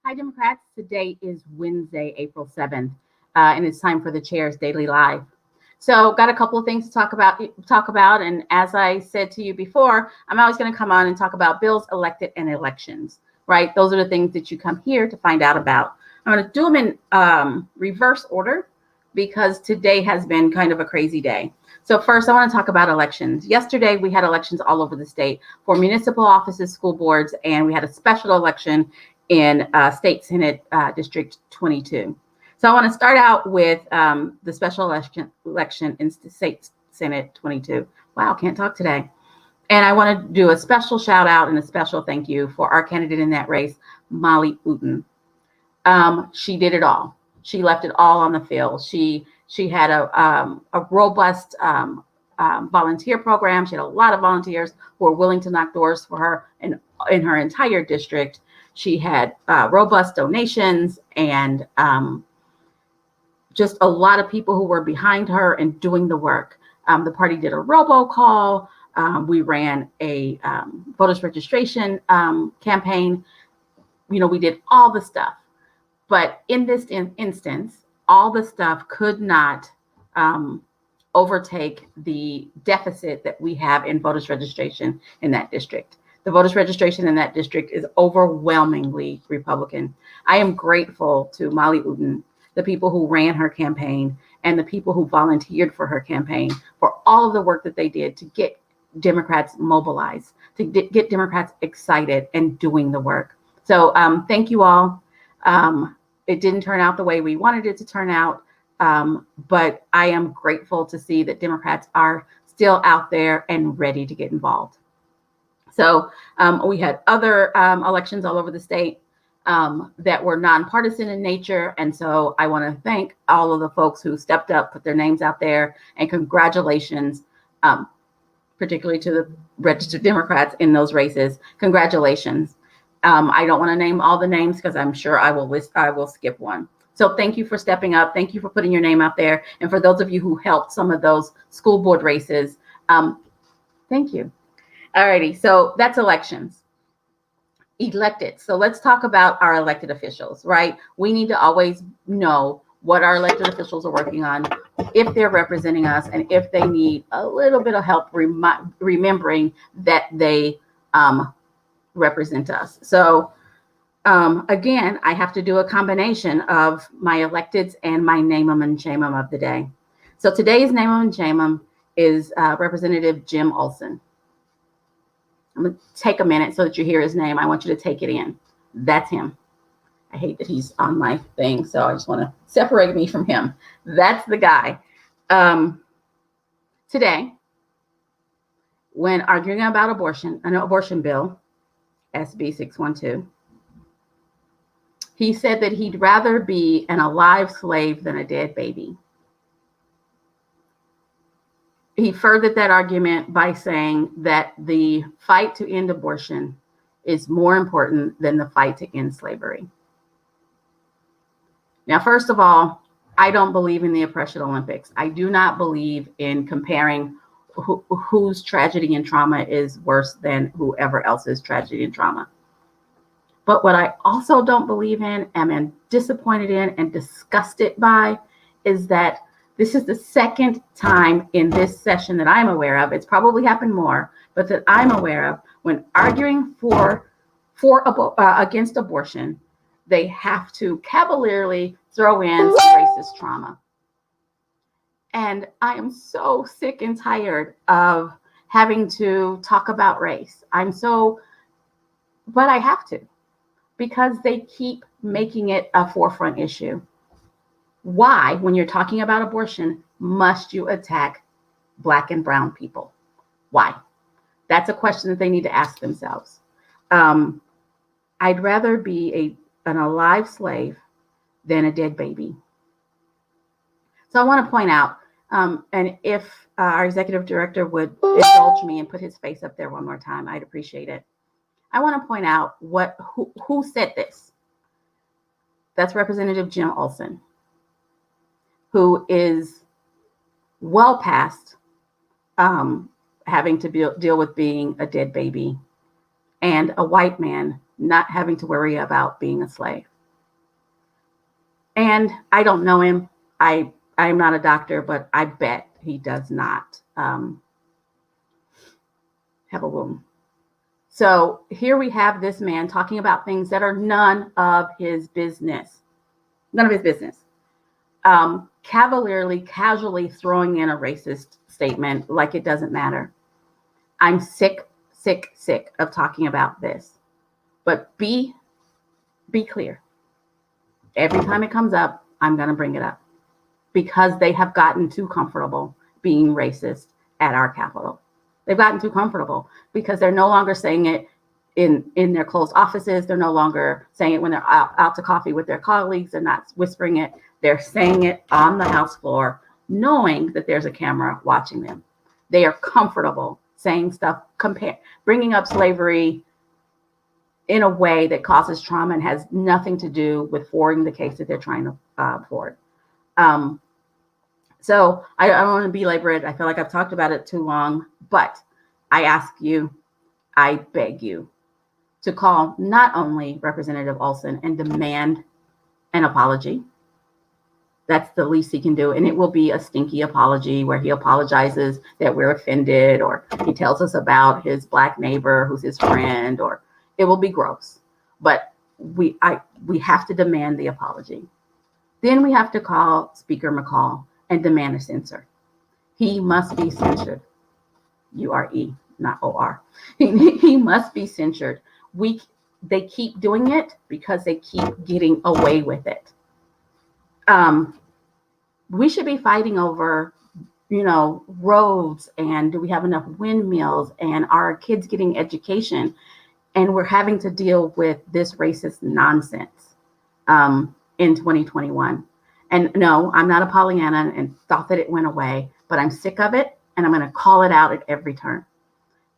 Hi, Democrats. Today is Wednesday, April 7th, and it's time for the Chair's Daily Live. So, got a couple of things to talk about. And as I said to you before, I'm always going to come on and talk about bills, elected, and elections, right? Those are the things that you come here to find out about. I'm going to do them in reverse order because today has been kind of a crazy day. So first, I want to talk about elections. Yesterday, we had elections all over the state for municipal offices, school boards, and we had a special election in State Senate District 22. So I want to start out with the special election in State Senate 22. Wow, can't talk today. And I want to do a special shout out and a special thank you for our candidate in that race, Molly Uten. She did it all. She left it all on the field. She had a robust volunteer program. She had a lot of volunteers who were willing to knock doors for her in her entire district. She had robust donations and just a lot of people who were behind her and doing the work. The party did a robocall. We ran a voters registration campaign. You know, we did all the stuff. But in this instance, all the stuff could not overtake the deficit that we have in voters registration in that district. The voters registration in that district is overwhelmingly Republican. I am grateful to Molly Uten, the people who ran her campaign, and the people who volunteered for her campaign for all of the work that they did to get Democrats mobilized, to get Democrats excited and doing the work. So thank you all. It didn't turn out the way we wanted it to turn out, but I am grateful to see that Democrats are still out there and ready to get involved. So we had other elections all over the state that were nonpartisan in nature. And so I want to thank all of the folks who stepped up, put their names out there, and congratulations, particularly to the registered Democrats in those races. Congratulations. I don't want to name all the names because I'm sure I will skip one. So thank you for stepping up. Thank you for putting your name out there. And for those of you who helped some of those school board races, thank you. All righty. So that's elections. Elected. So let's talk about our elected officials, right? We need to always know what our elected officials are working on, if they're representing us, and if they need a little bit of help remembering that they represent us. So again, I have to do a combination of my electeds and my name 'em and shame 'em of the day. So today's name 'em and shame 'em is Representative Jim Olson. I'm going to take a minute so that you hear his name. I want you to take it in. That's him. I hate that he's on my thing, so I just want to separate me from him. That's the guy. Today, when arguing about an abortion bill, SB 612, he said that he'd rather be an alive slave than a dead baby. He furthered that argument by saying that the fight to end abortion is more important than the fight to end slavery. Now, first of all, I don't believe in the oppression Olympics. I do not believe in comparing whose tragedy and trauma is worse than whoever else's tragedy and trauma. But what I also don't believe in, am disappointed in, and disgusted by is that this is the second time in this session that I'm aware of, it's probably happened more, but that I'm aware of, when arguing against abortion, they have to cavalierly throw in racist trauma. And I am so sick and tired of having to talk about race. But I have to, because they keep making it a forefront issue. Why, when you're talking about abortion, must you attack Black and brown people? Why? That's a question that they need to ask themselves. I'd rather be an alive slave than a dead baby. So I want to point out, and if our executive director would indulge me and put his face up there one more time, I'd appreciate it. I want to point out who said this. That's Representative Jim Olson, who is well past having to deal with being a dead baby, and a white man not having to worry about being a slave. And I don't know him. I'm not a doctor, but I bet he does not have a womb. So here we have this man talking about things that are none of his business. None of his business. Cavalierly, casually throwing in a racist statement like it doesn't matter. I'm sick of talking about this. But be clear. Every time it comes up, I'm going to bring it up because they have gotten too comfortable being racist at our Capitol. They've gotten too comfortable because they're no longer saying it in their closed offices. They're no longer saying it when they're out to coffee with their colleagues. They're not whispering it. They're saying it on the House floor, knowing that there's a camera watching them. They are comfortable saying stuff, bringing up slavery in a way that causes trauma and has nothing to do with forwarding the case that they're trying to forward. So I don't want to belabor it. I feel like I've talked about it too long, but I ask you, I beg you to call not only Representative Olson and demand an apology. That's the least he can do. And it will be a stinky apology where he apologizes that we're offended, or he tells us about his Black neighbor who's his friend, or it will be gross. But we have to demand the apology. Then we have to call Speaker McCall and demand a censure. He must be censured. U-R-E, not O-R. He must be censured. They keep doing it because they keep getting away with it. We should be fighting over, roads, and do we have enough windmills, and are kids getting education? And we're having to deal with this racist nonsense in 2021. And no, I'm not a Pollyanna and thought that it went away, but I'm sick of it, and I'm going to call it out at every turn.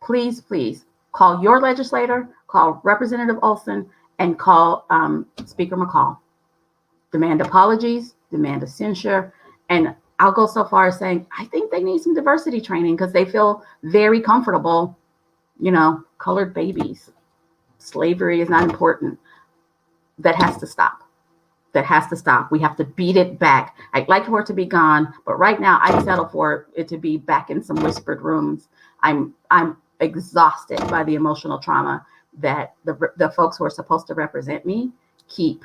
Please, please call your legislator, call Representative Olson, and call Speaker McCall. Demand apologies, demand a censure, and I'll go so far as saying I think they need some diversity training because they feel very comfortable, colored babies. Slavery is not important. That has to stop. That has to stop. We have to beat it back. I'd like for it to be gone, but right now I'd settle for it to be back in some whispered rooms. I'm exhausted by the emotional trauma that the folks who are supposed to represent me keep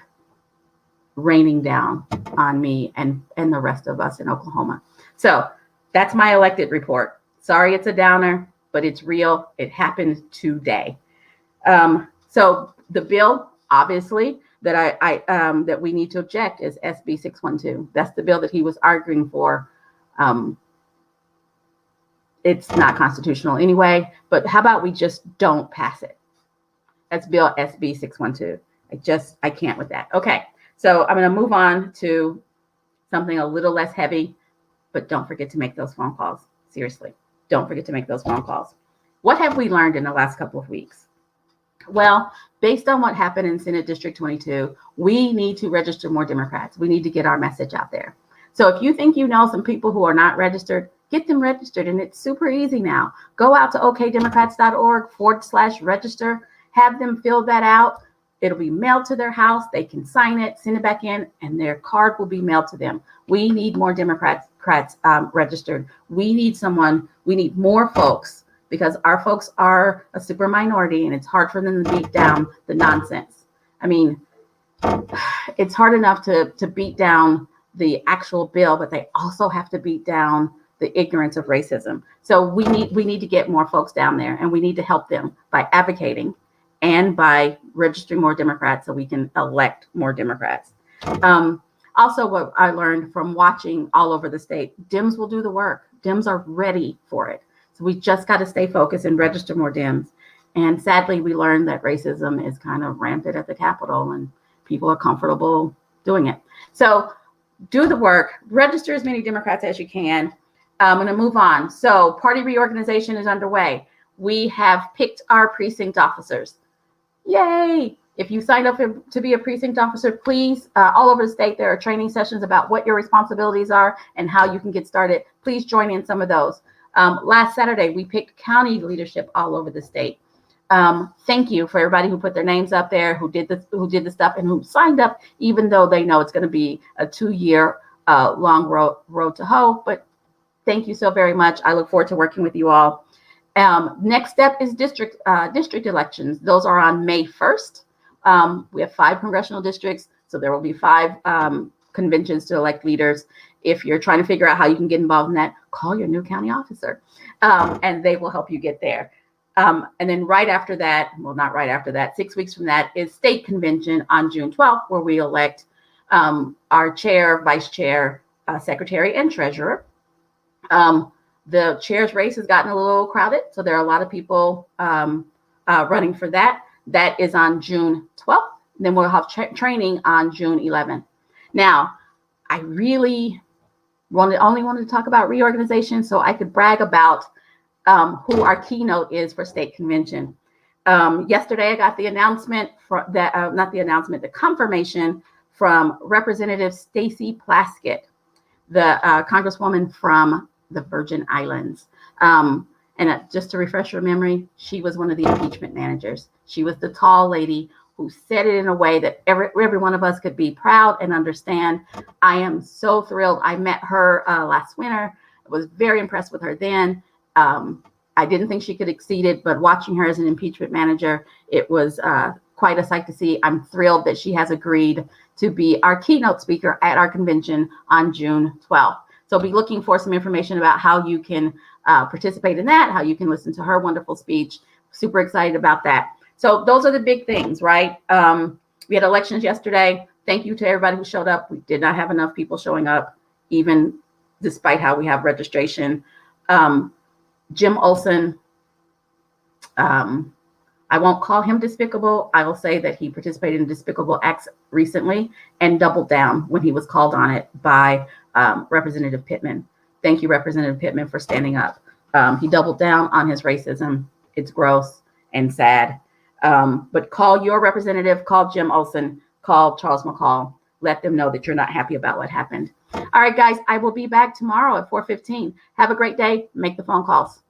raining down on me and the rest of us in Oklahoma. So that's my elected report. Sorry, it's a downer, but it's real. It happened today. So the bill, obviously, that that we need to object is SB 612. That's the bill that he was arguing for. It's not constitutional anyway, but how about we just don't pass it? That's Bill SB 612. I can't with that. Okay, so I'm going to move on to something a little less heavy, but don't forget to make those phone calls. Seriously, don't forget to make those phone calls. What have we learned in the last couple of weeks? Well, based on what happened in Senate District 22, we need to register more Democrats. We need to get our message out there. So if you think you know some people who are not registered, get them registered. And it's super easy now. Go out to okdemocrats.org/register, have them fill that out. It'll be mailed to their house. They can sign it, send it back in, and their card will be mailed to them. We need more Democrats registered. We need more folks, because our folks are a super minority and it's hard for them to beat down the nonsense. I mean, it's hard enough to beat down the actual bill, but they also have to beat down the ignorance of racism. So we need to get more folks down there, and we need to help them by advocating and by registering more Democrats so we can elect more Democrats. Also, what I learned from watching all over the state, Dems will do the work. Dems are ready for it. So we just got to stay focused and register more Dems. And sadly, we learned that racism is kind of rampant at the Capitol and people are comfortable doing it. So do the work, register as many Democrats as you can. I'm going to move on. So party reorganization is underway. We have picked our precinct officers. Yay! If you signed up to be a precinct officer, please, all over the state, there are training sessions about what your responsibilities are and how you can get started. Please join in some of those. Last Saturday, we picked county leadership all over the state. Thank you for everybody who put their names up there, who did the stuff, and who signed up, even though they know it's going to be a 2-year long road to hoe. But thank you so very much. I look forward to working with you all. Next step is district elections. Those are on May 1st. We have 5 congressional districts, so there will be 5 conventions to elect leaders. If you're trying to figure out how you can get involved in that, call your new county officer, and they will help you get there. And then right after that, well, not right after that, 6 weeks from that is state convention on June 12th, where we elect our chair, vice chair, secretary, and treasurer. The chair's race has gotten a little crowded, so there are a lot of people running for that. That is on June 12th. Then we'll have training on June 11th. Now, I really only wanted to talk about reorganization so I could brag about who our keynote is for state convention. Yesterday, I got the announcement the confirmation from Representative Stacey Plaskett, the Congresswoman from the Virgin Islands. And just to refresh your memory, she was one of the impeachment managers. She was the tall lady who said it in a way that every one of us could be proud and understand. I am so thrilled. I met her last winter. I was very impressed with her then. I didn't think she could exceed it, but watching her as an impeachment manager, it was quite a sight to see. I'm thrilled that she has agreed to be our keynote speaker at our convention on June 12th. So be looking for some information about how you can participate in that, how you can listen to her wonderful speech. Super excited about that. So those are the big things, right? We had elections yesterday. Thank you to everybody who showed up. We did not have enough people showing up, even despite how we have registration. Jim Olson, I won't call him despicable. I will say that he participated in despicable acts recently and doubled down when he was called on it by Representative Pittman. Thank you, Representative Pittman, for standing up. He doubled down on his racism. It's gross and sad. But call your representative, call Jim Olson, call Charles McCall. Let them know that you're not happy about what happened. All right, guys, I will be back tomorrow at 4:15. Have a great day. Make the phone calls.